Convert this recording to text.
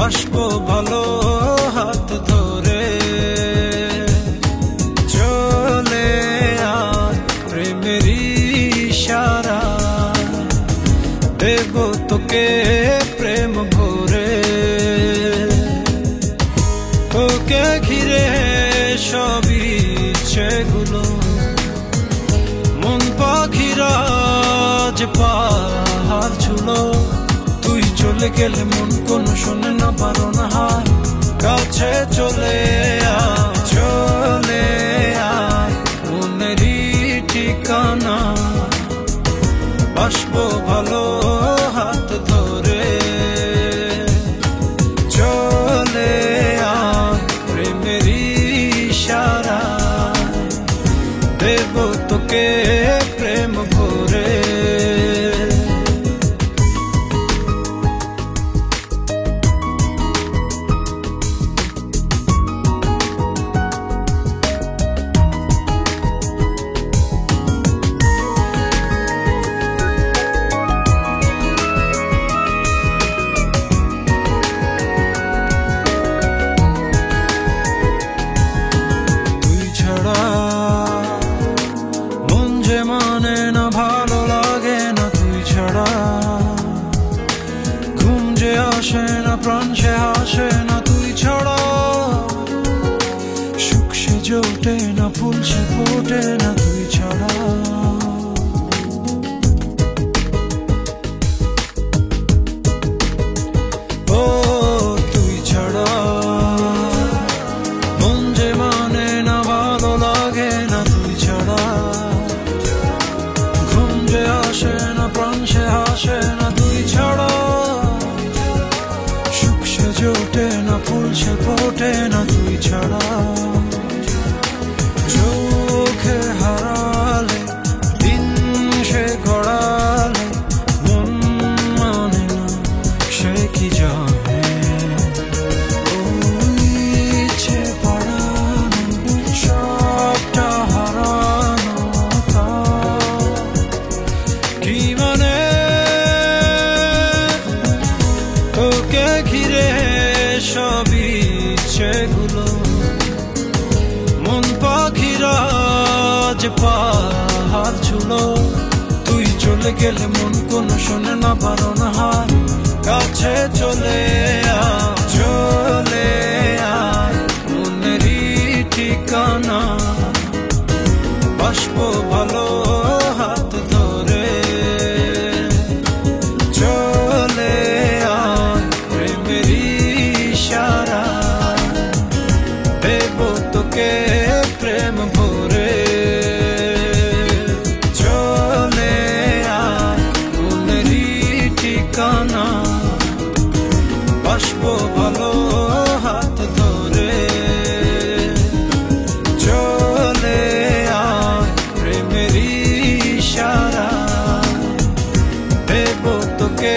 বাসবো ভালো হাত ধরে। চলে আয় প্রেমের ইশারা, দেব তোকে প্রেম ভরে। তোকে ঘিরে সবই ইচ্ছেগুলো, মন পাখিরা যে পাহাড় ছুলো। তুই চলে গেলে মন কোনো শোনে না, পারো না হায় কাছে চলে আয়। চলে আয় মনেরই ঠিকানা, বাসবো ভালো হাত ধরে। চলে আয় প্রেমের ইশারা, দেব তোকে প্রেম ভরে। মানে না ভালো লাগে না তুই ছাড়া, ঘুম যে আসে না প্রাণ সে হাসে না তুই ছাড়া। সুখ সে জোটে না ফুল সে ফোটে না তুই ছাড়া। ও তুই ছাড়া মন যে মানে না ভালো লাগে না তুই ছাড়া। আসে না প্রাণ সে হাসে না তুই ছাড়া। সুখ সে জোটে না ফুল সে ফোটে না তুই ছাড়া। চোখে হারালে দিন সে গড়ালে মন মানে না সে কি জানে। ইচ্ছে পড়ানো সবটা হারানো কি মানে। তোকে ঘিরে সবই ইচ্ছেগুলো, মন পাখিরা যে পাহাড় ছুলো। তুই চলে গেলে মন কোনো শোনে না, পারো না হায় কাছে চলে আয়। চলে আয় মনেরই ঠিকানা, বাসবো ভালো হাত ধরে। চলে আয় প্রেমের ইশারা, দেব তোকে প্রেম ভরে। চলে আয় মনেরই ঠিকানা, বাসবো ভালো হাত ধরে। চলে আয় প্রেমের ইশারা, দেব তোকে